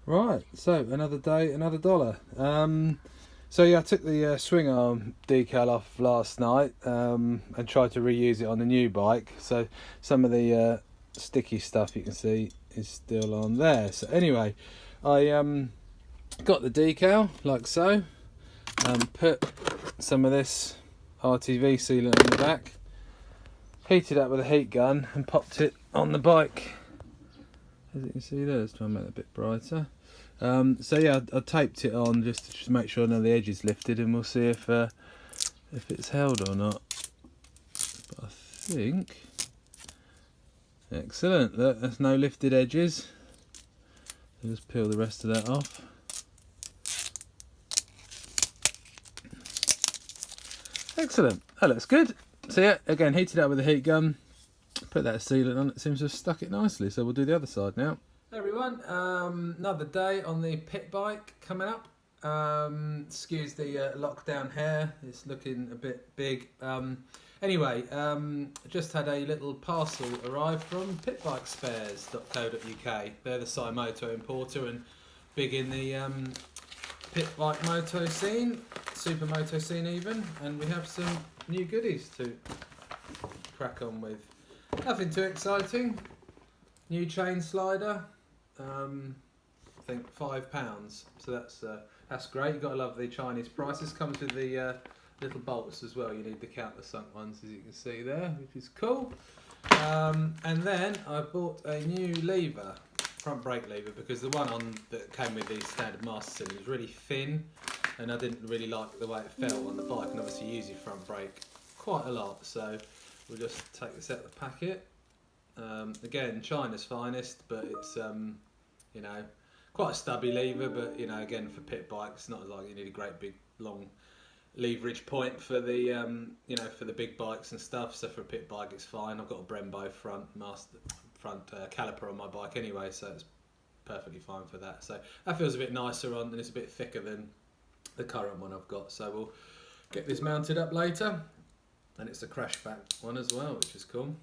Right, so another day, another dollar. So yeah, I took the swing arm decal off last night and tried to reuse it on the new bike. So some of the sticky stuff you can see is still on there. So anyway, I got the decal like so, put some of this RTV sealant on the back, heated up with a heat gun and popped it on the bike. As you can see there, let's try and make it a bit brighter. So yeah, I taped it on just to make sure none of the edges lifted, and we'll see if it's held or not. But I think excellent. Look, there's no lifted edges. I'll just peel the rest of that off. Excellent. That looks good. So yeah, again, heated up with a heat gun. Put that sealant on. It seems to have stuck it nicely. So we'll do the other side now. Hey everyone, another day on the Pitbike coming up. Excuse the lockdown hair, it's looking a bit big. Anyway, just had a little parcel arrive from pitbikespares.co.uk. They're the Supermoto importer and big in the Pitbike moto scene, Supermoto scene even, and we have some new goodies to crack on with. Nothing too exciting. New chain slider. I think £5, so that's great. You've got to love the Chinese prices. Comes with the little bolts as well. You need the countersunk ones, as you can see there, which is cool. And then I bought a new lever, front brake lever, because the one that came with the standard master cylinder was really thin, and I didn't really like the way it felt on the bike. And obviously, you use your front brake quite a lot, so we'll just take this out of the packet. Again, China's finest, but it's you know, quite a stubby lever, but you know, again, for pit bikes, it's not like you need a great big long leverage point for the you know, for the big bikes and stuff. So for a pit bike, it's fine. I've got a Brembo front caliper on my bike anyway, so it's perfectly fine for that. So that feels a bit nicer on, and it's a bit thicker than the current one I've got. So we'll get this mounted up later, and it's a crash back one as well, which is cool.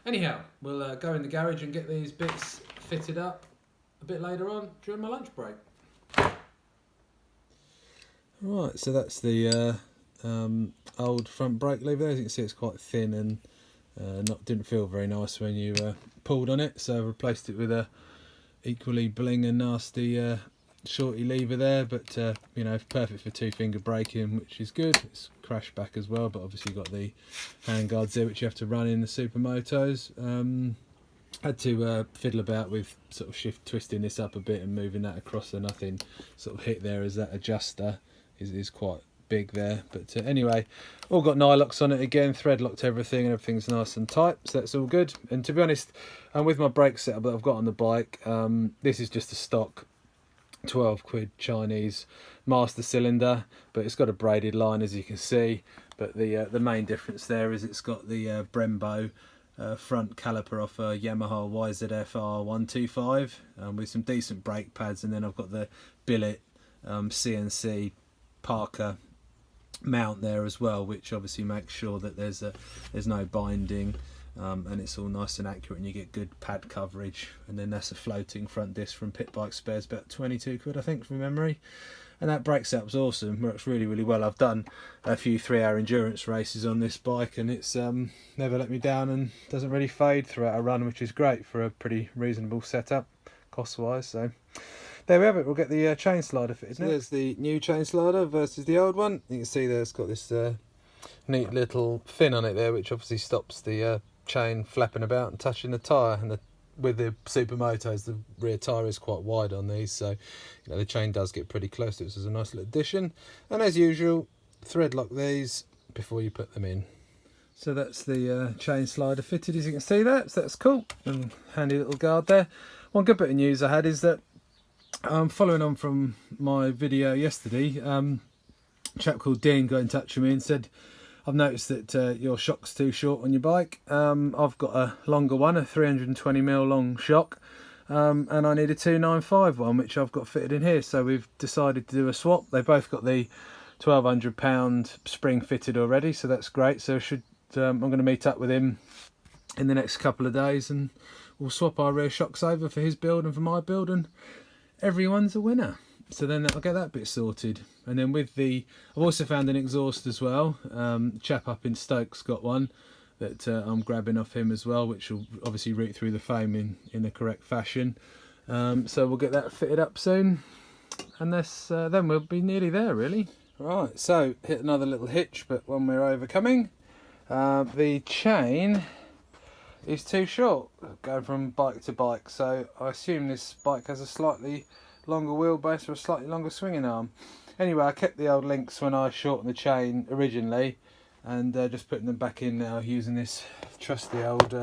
Anyhow, we'll go in the garage and get these bits fitted up a bit later on during my lunch break. Right, so that's the old front brake lever. As you can see, it's quite thin and didn't feel very nice when you pulled on it. So I replaced it with a equally bling and nasty shorty lever there, but you know, perfect for two-finger braking, which is good. It's crash back as well, but obviously you've got the hand guards there, which you have to run in the Supermotos. Had to fiddle about with sort of twisting this up a bit and moving that across, so nothing sort of hit there, as that adjuster is quite big there. But anyway, all got nylocks on it again, thread locked everything, and everything's nice and tight, so that's all good. And to be honest, with my brake setup that I've got on the bike, this is just a stock 12 quid Chinese master cylinder, but it's got a braided line, as you can see. But the main difference there is it's got the Brembo front caliper off a Yamaha YZF R125 with some decent brake pads, and then I've got the billet CNC Parker mount there as well, which obviously makes sure that there's no binding, and it's all nice and accurate, and you get good pad coverage. And then that's a floating front disc from Pitbike Spares, about 22 quid I think from memory. And that brake setup's awesome, works really, really well. I've done a few 3-hour endurance races on this bike, and it's never let me down and doesn't really fade throughout a run, which is great for a pretty reasonable setup cost-wise. So there we have it. We'll get the chain slider fitted now. There's the new chain slider versus the old one. You can see there it's got this neat little fin on it there, which obviously stops the chain flapping about and touching the tyre. And with the Supermotos, the rear tyre is quite wide on these, so you know, the chain does get pretty close to it. So it's a nice little addition. And as usual, thread lock these before you put them in. So that's the chain slider fitted, as you can see there. So that's cool, and handy little guard there. One good bit of news I had is that following on from my video yesterday, a chap called Dean got in touch with me and said, I've noticed that your shock's too short on your bike. I've got a longer one, a 320mm long shock, and I need a 295 one, which I've got fitted in here. So we've decided to do a swap. They both got the £1,200 spring fitted already, so that's great. So I'm going to meet up with him in the next couple of days, and we'll swap our rear shocks over for his build and for my build, and everyone's a winner. So then I'll get that bit sorted. And then with the, I've also found an exhaust as well. Chap up in Stoke's got one that I'm grabbing off him as well, which will obviously route through the frame in the correct fashion. So we'll get that fitted up soon, and then we'll be nearly there really. Right, so hit another little hitch, but one we're overcoming. The chain is too short going from bike to bike, so I assume this bike has a slightly longer wheelbase or a slightly longer swinging arm. Anyway, I kept the old links when I shortened the chain originally, and just putting them back in now using this trusty old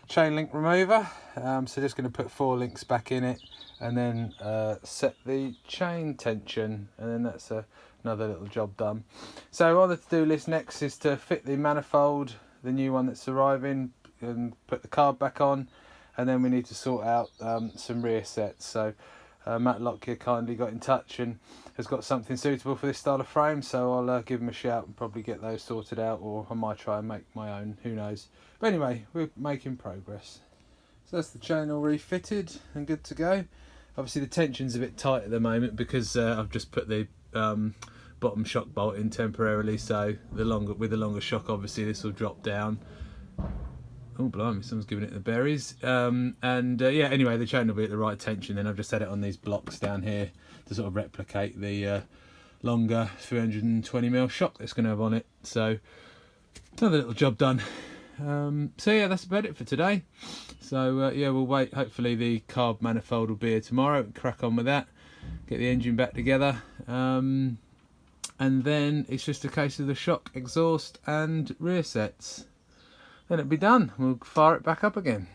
chain link remover. So just going to put 4 links back in it, and then set the chain tension, and then that's another little job done. So on the to-do list next is to fit the manifold, the new one that's arriving, and put the carb back on, and then we need to sort out some rear sets. So Matt Lockyer kindly got in touch and has got something suitable for this style of frame, so I'll give him a shout and probably get those sorted out, or I might try and make my own, who knows. But anyway, we're making progress. So that's the chain all refitted and good to go. Obviously the tension's a bit tight at the moment because I've just put the bottom shock bolt in temporarily, so with the longer shock obviously this will drop down. Oh blimey, someone's giving it the berries. Yeah, anyway, the chain will be at the right tension. Then I've just set it on these blocks down here to sort of replicate the longer 320mm shock that's going to have on it. So another little job done. So yeah, that's about it for today. So yeah, we'll wait. Hopefully the carb manifold will be here tomorrow. Crack on with that. Get the engine back together. And then it's just a case of the shock, exhaust and rear sets. Then it'll be done. We'll fire it back up again.